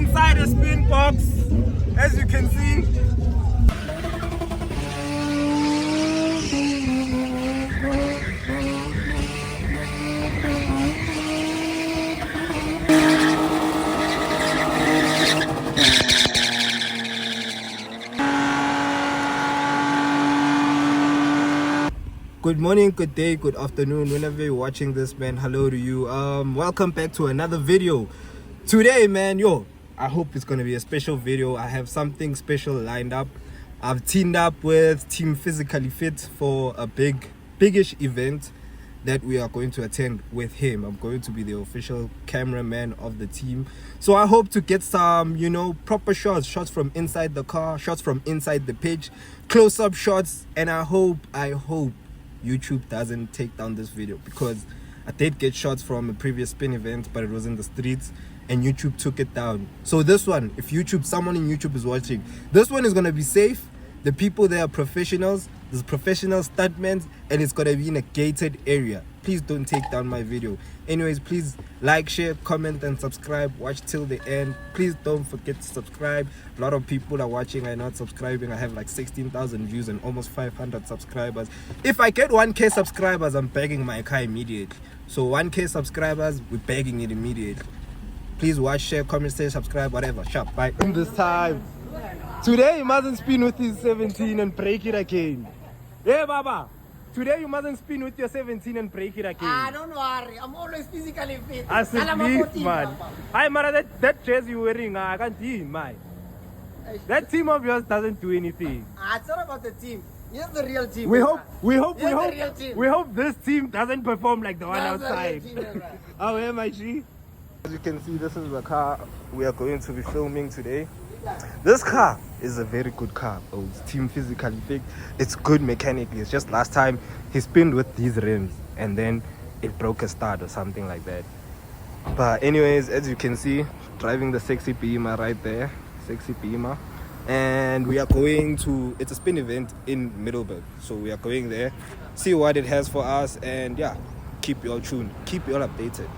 inside a spin box, as you can see. Good morning, good day, good afternoon, whenever you're watching this, man. Hello to you. Welcome back to another video. Today, man, I hope it's gonna be a special video. I have something special lined up. I've teamed up with Team Physically Fit for a biggish event that we are going to attend with him. I'm going to be the official cameraman of the team. So I hope to get some, proper shots from inside the car, shots from inside the pitch, close-up shots, and I hope YouTube doesn't take down this video, because I did get shots from a previous spin event, but it was in the streets and YouTube took it down. So this one, if someone in YouTube is watching, this one is going to be safe. The people there are professionals. There's professional stuntmen, and it's going to be in a gated area. Please don't take down my video. Anyways, please like, share, comment, and subscribe. Watch till the end. Please don't forget to subscribe. A lot of people are watching and not subscribing. I have like 16,000 views and almost 500 subscribers. If I get 1k subscribers, I'm bagging my car immediately. So 1k subscribers, we're bagging it immediately. Please watch, share, comment, say, subscribe, whatever. Sharp, bye. This time. Today you mustn't spin with his 17 and break it again. Hey, Baba. Today you mustn't spin with your 17 and break it again. Don't worry, I'm always physically fit. As a beast, man. Hi, man, that dress you're wearing, I can't see, man. That team of yours doesn't do anything. It's not about the team. Here's the real team. We hope this team doesn't perform like the one outside. Oh, where am I, G? As you can see, this is the car we are going to be filming today. This car is a very good car. It's Team Physically Fit. It's good mechanically. It's just last time he spinned with these rims and then it broke a stud or something like that. But anyways, as you can see, driving the sexy Beamer right there. Sexy Beamer. And we are going to, it's a spin event in Middleburg. So we are going there, see what it has for us, and yeah, keep you all tuned. Keep you all updated.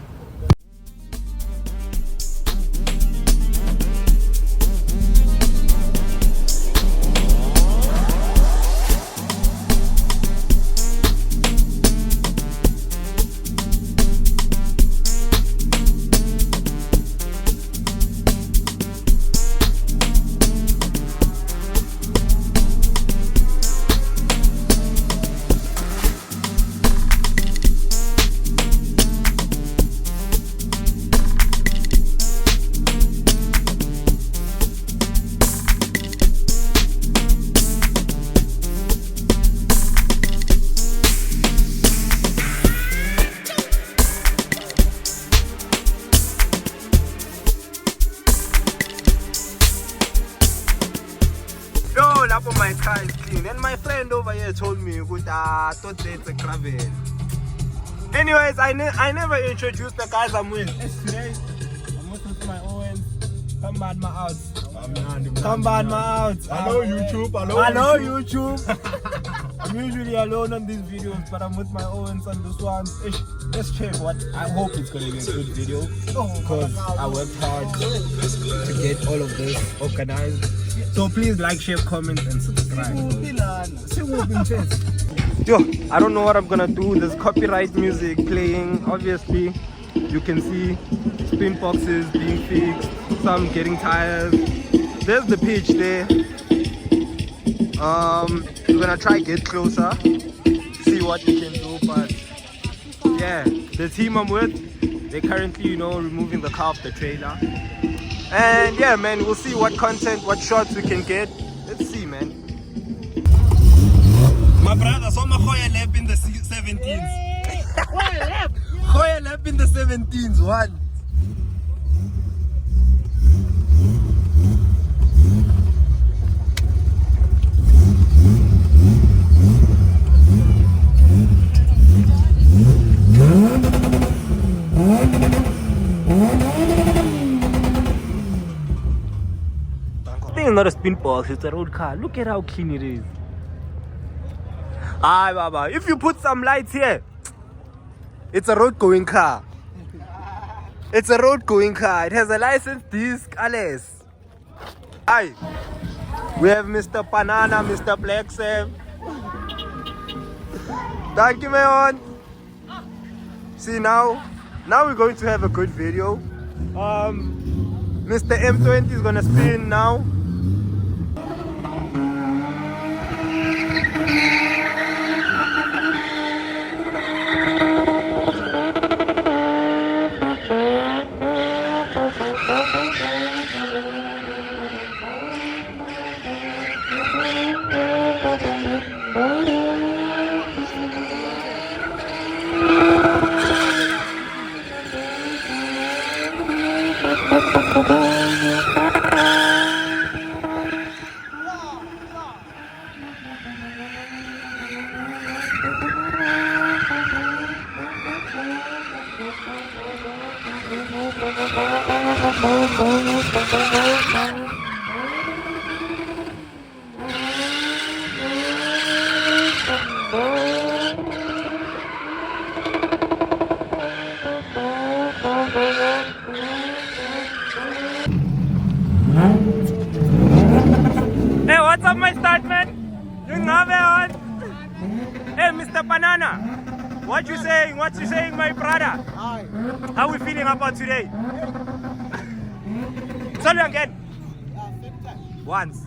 My car is clean, and my friend over here told me I thought it's a gravel. Anyways, I never introduced the guys I'm with. Today I'm with my Owen. Come by my house. Come by my house. Hello YouTube. Hello YouTube. I'm usually alone on these videos, but I'm with my Owens on this one. Let's check what. I hope it's gonna be a good video, because I worked hard to get all of this organized. So please like, share, comment, and subscribe. I don't know what I'm gonna do. There's copyright music playing. Obviously, you can see spin boxes being fixed, some getting tires. There's the pitch there. We're gonna try get closer, see what we can do. But yeah, the team I'm with, they're currently, removing the car off the trailer. And yeah, man, we'll see what content, what shots we can get. Let's see, man. My brother, saw my Hoya lap in the 17s. Hoya lap in the 17s, what? This is not a spin box, it's a road car. Look at how clean it is. Aye, Baba. If you put some lights here, it's a road going car. It's a road going car. It has a license disc, Alice. Hi. We have Mr. Banana, Mr. Black Sam. Thank you, man. See now we're going to have a good video. Mr. M20 is gonna spin now. Hey, what's up, my start man? You know on? Hey, Mr. Banana, what you saying? What you saying, my brother? Hi. How we feeling about today? Tell me again. Once.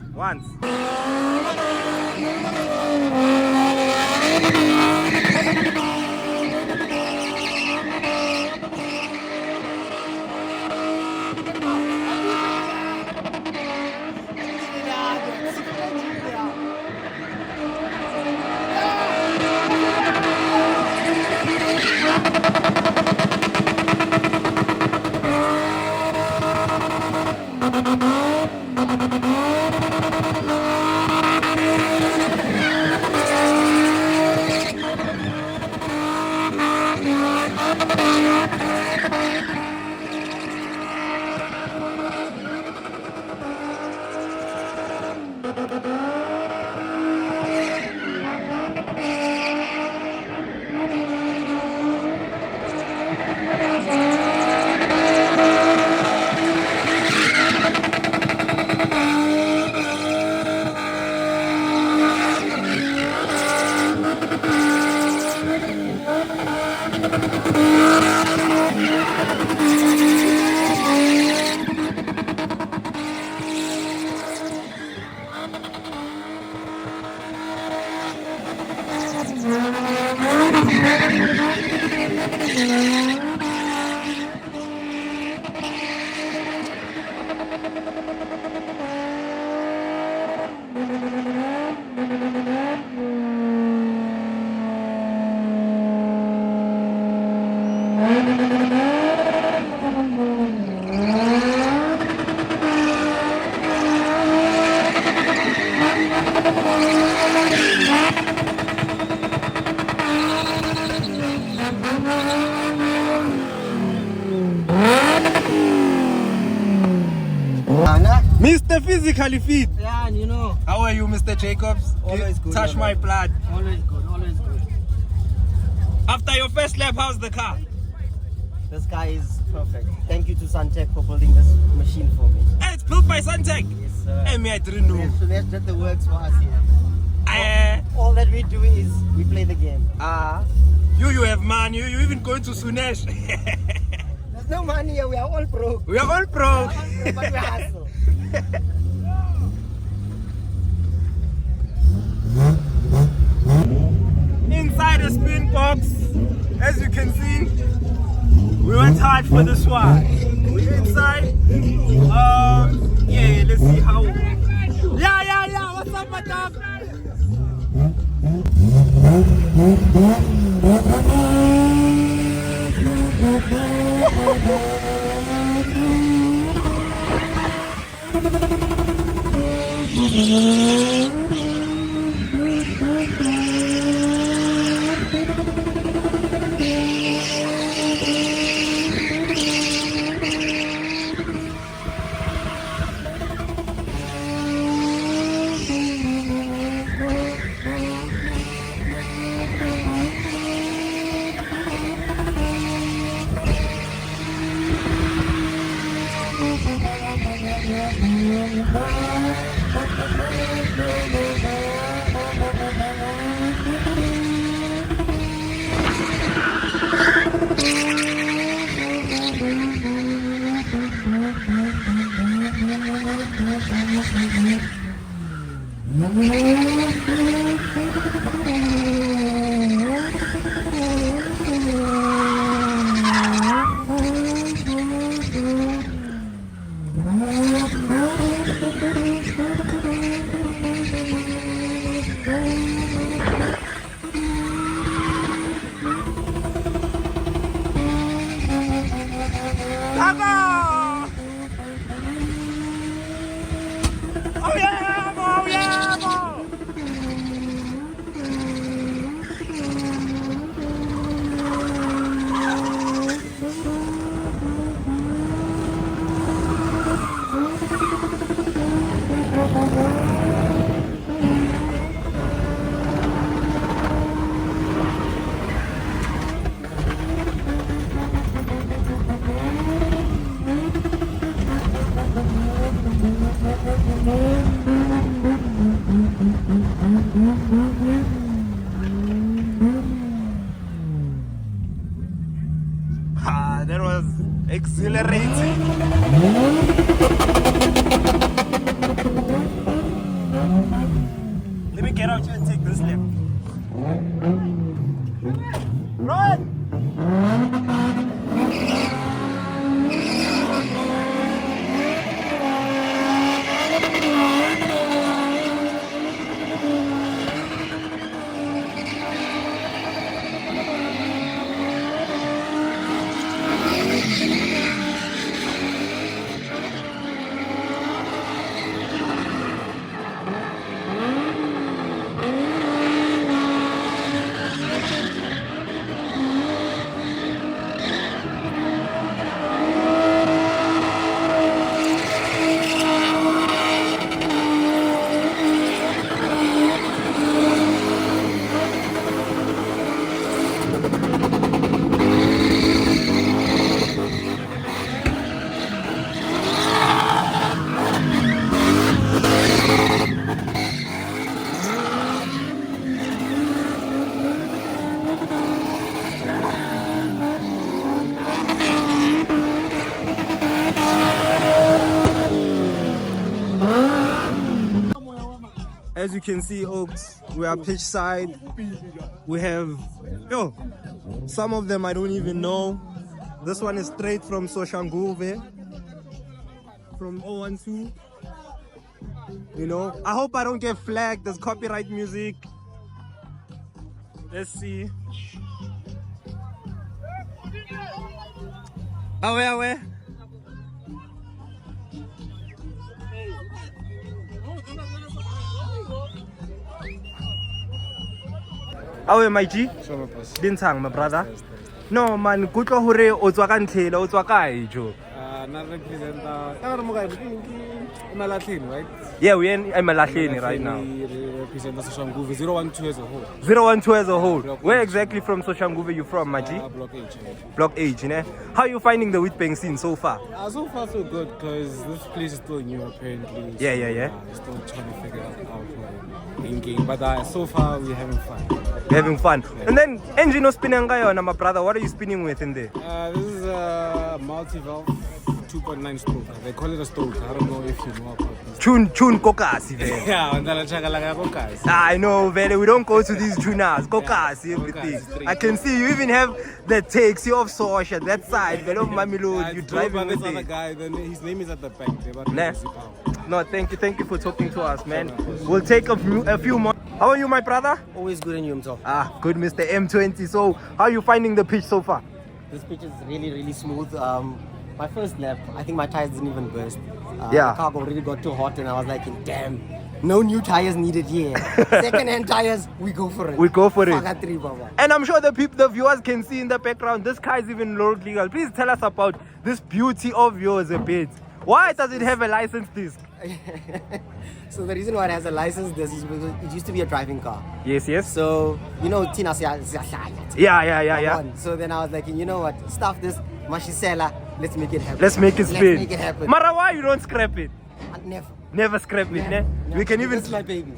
Mr. Physically Fit. Yeah, and you know. How are you, Mr. Jacobs? Always good. Touch my blood. Always good, always good. After your first lap, how's the car? This guy is perfect. Thank you to Suntech for building this machine for me. Hey, it's built by Suntech. Yes, sir. Hey, me, I didn't know. So that's just the works for us here. All that we do is we play the game. You have money. You even going to Sunesh. There's no money here. We are all broke. We are all broke. But we hustle. Inside the spin box, as you can see, we went hard for this one. We're inside. Yeah, let's see how. Yeah. What's up, my dog? That was exhilarating. Let me get out here and take this left. Run! As you can see, Oaks, we are pitch side. We have, some of them I don't even know. This one is straight from Soshanguve, from 012. You know, I hope I don't get flagged. There's copyright music. Let's see. Where? Awe my G? Bintang, my brother. No man, kutlo hore o tswa ka ntlhela o tswa kae jo? Na representa Malahleni, right? Yeah, we're in Malahleni right now. We represent the Soshanguve 012 as a whole. 012 as a whole. Where exactly from Soshanguve you from, my G? Block H. Block H, you know? How are you finding the Witbank scene so far? So far so good, because this place is still new apparently. Yeah. Still trying to figure out in game, but so far we're having fun. We're having fun. Yeah. And then engine spinning on my brother. What are you spinning with in there? This is a multi-valve 2.9 stroke. They call it a stroke. I don't know if you know about this. Tune kokasi. Yeah, I know, very. We don't go to these tuners. Kokasi, everything. I can see you even have the taxi of Sosha, that side. Very Mamilo, you driving with other guy. Then his name is at the back. Nah. No, thank you for talking to us, man. We'll take a few more. How are you, my brother? Always good in you, Mto. Good, Mr. M20. So, how are you finding the pitch so far? This pitch is really smooth. My first lap, I think my tires didn't even burst. Yeah. The car already got too hot and I was like, damn, no new tires needed here. Second-hand tires, we go for it. We go for it. Fagatri, Baba. And I'm sure the viewers can see in the background, this car is even road legal. Please tell us about this beauty of yours a bit. Why does it have a license disc? So the reason why it has a license disc is because it used to be a driving car. Yes. So, you know, Tina. Yeah. So then I was like, you know what? Stuff this, Mashisela. Let's make it happen. Let's make it spin. Let's make it happen. Mara, why you don't scrap it? Never. Never scrap it, ne? We can even. This is my baby.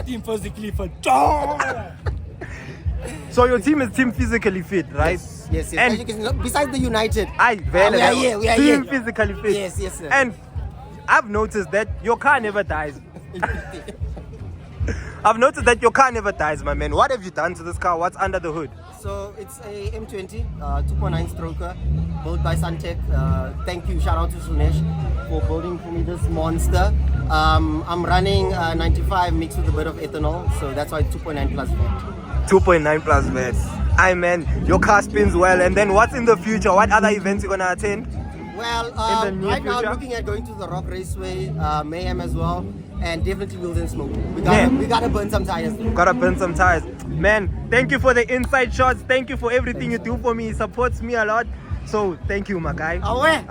Team physically fit. So your team is team physically fit, right? Yes. And As you can see, look, besides the United. we are here. We are team here. physically fit. Yes, sir. And I've noticed that your car never dies. I've noticed that your car never dies, my man. What have you done to this car? What's under the hood? So it's a M20 2.9 stroker built by Suntech. Thank you, shout out to Sunesh for building for me this monster. I'm running 95 mixed with a bit of ethanol, so that's why it's 2.9 plus VAT. 2.9 plus vets. Aye, man, your car spins well. And then what's in the future? What other events you gonna attend? Well, In the near right now future? I'm looking at going to the Rock Raceway, Mayhem as well, and definitely Wheels and Smoke. We gotta burn some tires. Gotta burn some tires. Man, thank you for the inside shots. Thank you for everything you do for me. It supports me a lot. So thank you, my guy. Away.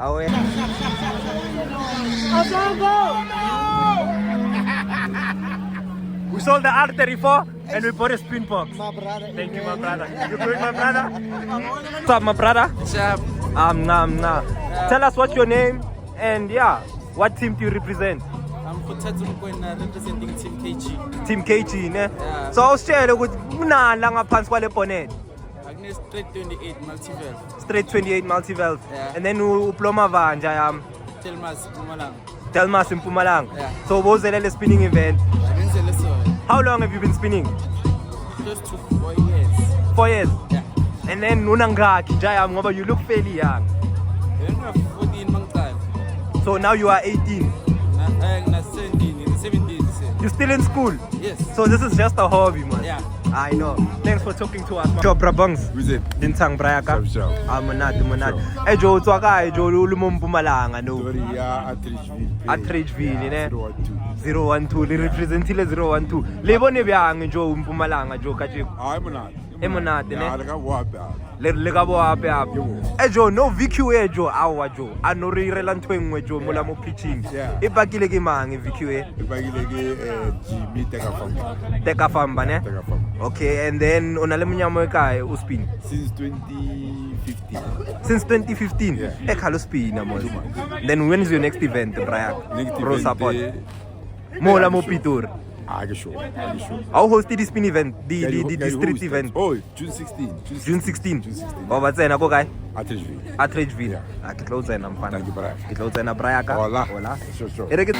We sold the R34 and we bought a spin box. My brother. Thank you, my brother. You good, my brother? What's up, my brother? Nah. Tell us what's your name and yeah, what team do you represent? I'm representing Team KG. Team KG, ne? Yeah. So awusitshele ukuthi kunala ngaphansi kwale bonnet. Agnes straight 28 multi-valve. Straight 28 multi-valve. Yeah. And then uploma vanja yam. Telmas Pumalang. Delmas in Mpumalanga. Yeah. So bozele spinning event. So How long have you been spinning? close to 4 years. 4 years. Yeah. And then unangaki jayam ngoba you look fairly young. Then we have 14 mangtal. So now you are 18. Na 17. You're still in school. Yes. So this is just a hobby, man. Yeah. I know. Thanks for talking to us, man. Joe Brabongs. Who's it? Dintang Brayaka. Sure. Amanat. Hey Joe, twaka Joe Mpumalanga no. Pretoria at Ridgeville. At Ridgeville, ne? 012. 012 le representile 012. Le bone byang Joe Mpumalanga Joe kajeko. I'm not. Emonate, ne? Yeah, I got what Le ka bo ape ape. Eh Joe, no VQA Joe awa Joe. Ano re irela ntho engwe Joe mola mo pitching. Yeah. E bakile ke mang VQA? Bagilege Jimmy Tekafam. Tekafamba ne? Tekafam. Okay, and then una le mnyamo e kae o spin? Since 2015. Since 2015. Yeah. E khalo spin mo. Then when is your next event, Brian? Next Pro event, support. Mola mo Pitor. I get sure. How hosted the spin event? The street event. Oh, June 16. June 16. June 16. Oh, what's that? Go guy. At Ridgeville. At Ridgeville. Yeah. Ah, ke tlo tsena mfana. Thank you, Brian. Ke tlo tsena Brian ka. Hola. Hola. Sure. Ere ke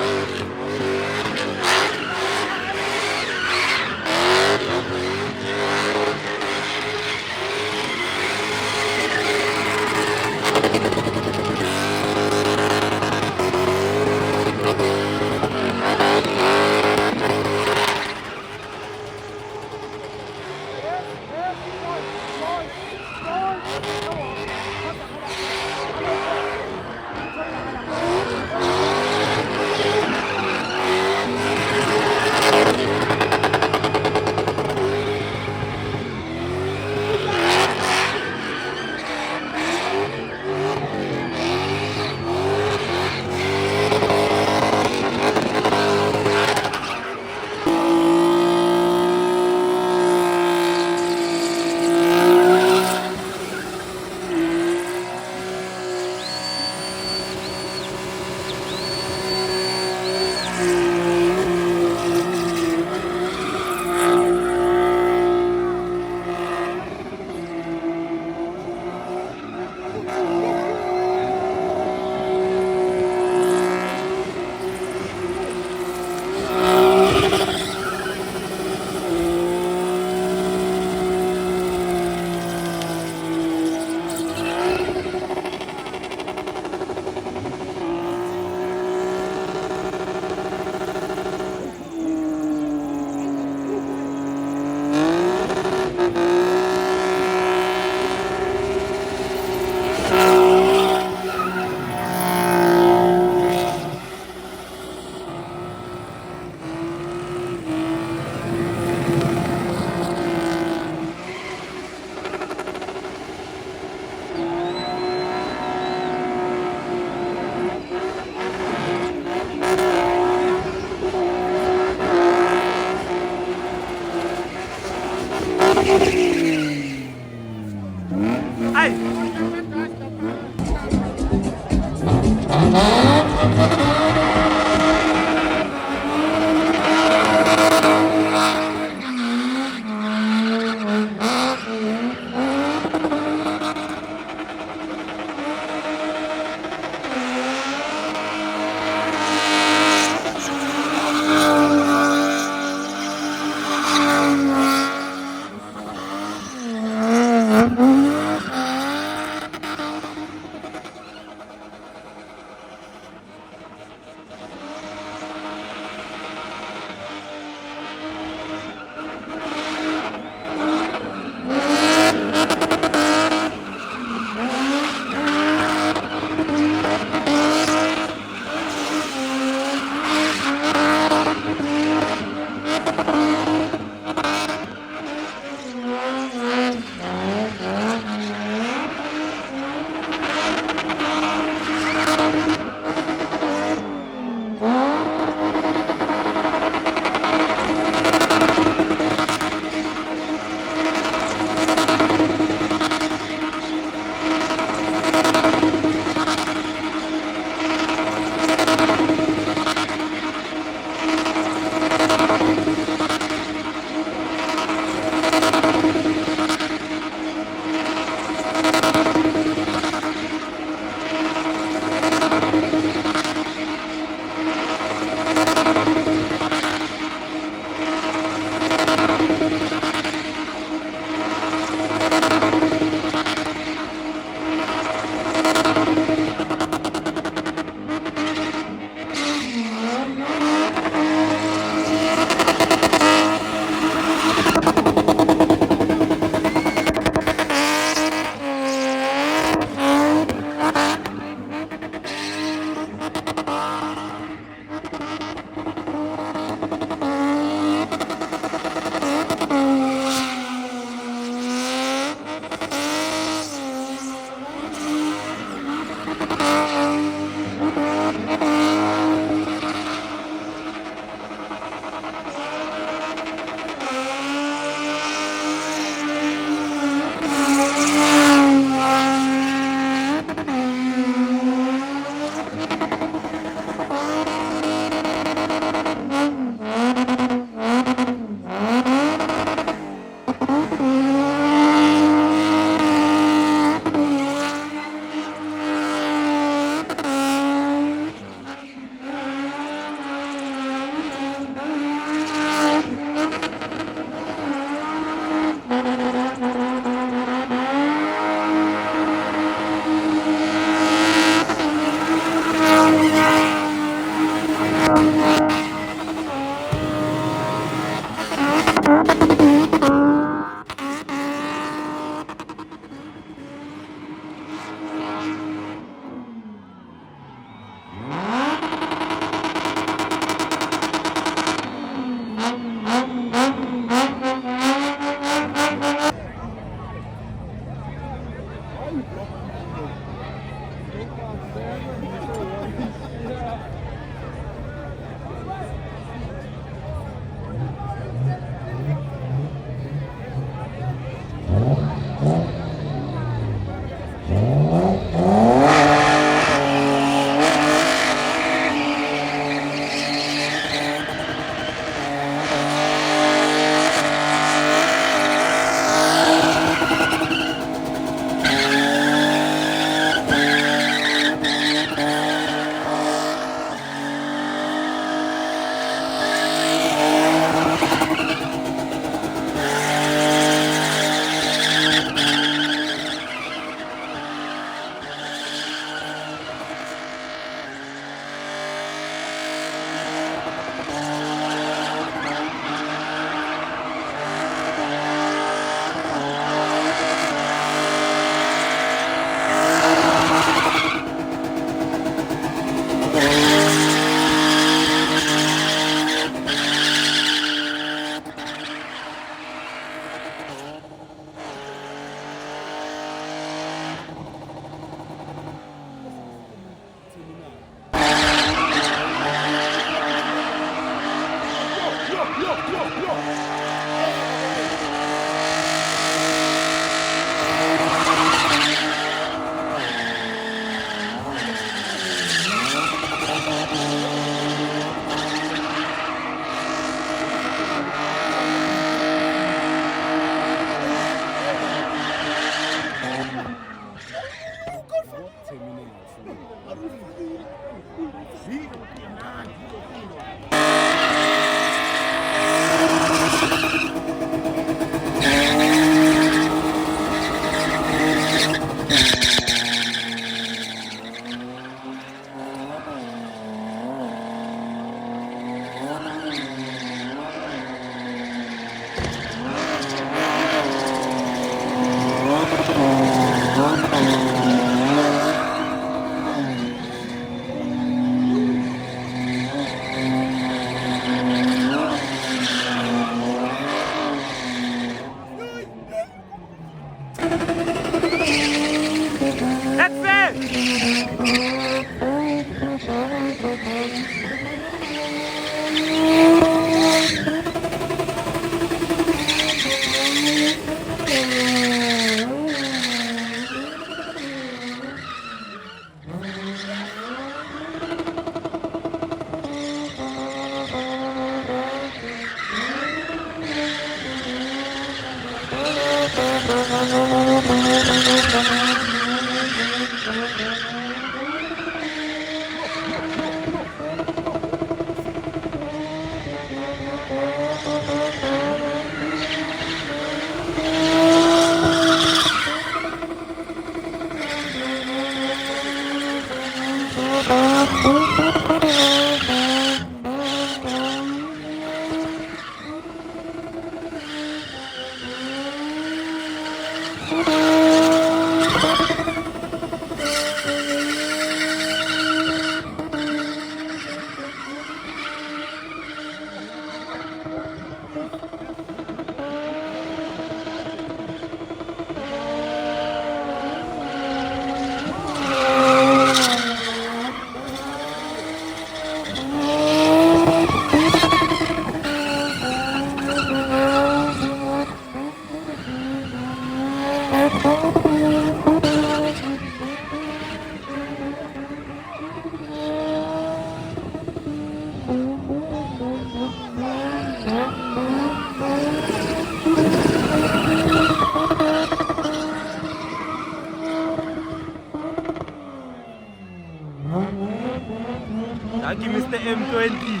Thank you, Mr. M20.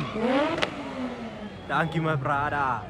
Thank you, my brother.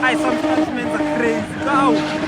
I sometimes men are crazy. Go!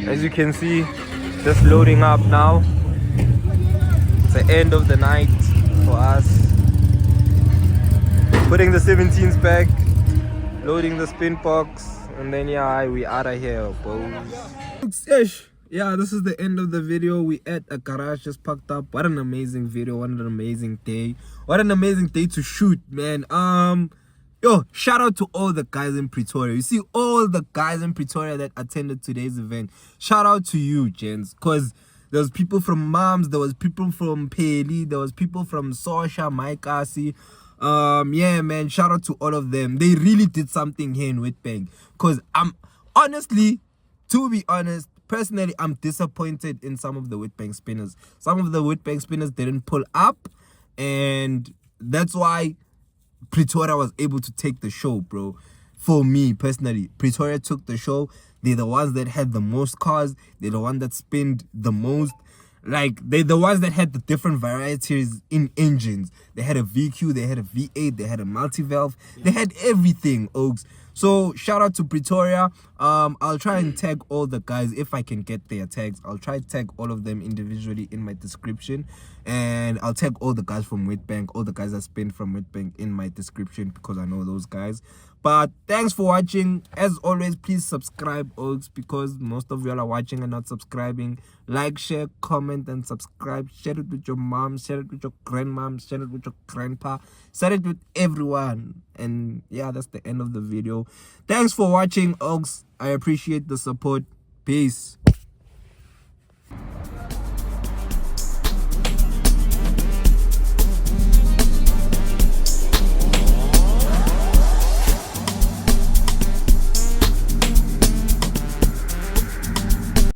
As you can see, just loading up now. It's the end of the night for us. Putting the 17s back, loading the spin box, and then yeah, we out of here, boys. Yeah, this is the end of the video. We at a garage just packed up. What an amazing video, what an amazing day. What an amazing day to shoot, man. Yo, shout out to all the guys in Pretoria. You see all the guys in Pretoria that attended today's event. Shout out to you, gents, because there was people from Moms, there was people from Peli, there was people from Sosha, Mike Asi. Yeah, man, shout out to all of them. They really did something here in Witbank. Because I'm honestly, to be honest, personally, I'm disappointed in some of the Witbank spinners. Some of the Witbank spinners didn't pull up, and that's why Pretoria was able to take the show, bro. For me personally, Pretoria took the show. They're the ones that had the most cars. They're the ones that spinned the most. Like, they're the ones that had the different varieties in engines. They had a VQ, they had a V8, they had a multi-valve. They had everything, Oaks. So shout out to Pretoria. I'll try and tag all the guys if I can get their tags. I'll try to tag all of them individually in my description, and I'll tag all the guys from Witbank, all the guys that spin from Witbank in my description, because I know those guys. But thanks for watching. As always, please subscribe, Oaks, because most of y'all are watching and not subscribing. Like, share, comment, and subscribe. Share it with your mom, share it with your grandmom, share it with your grandpa, share it with everyone. And yeah, that's the end of the video. Thanks for watching, Oaks. I appreciate the support. Peace.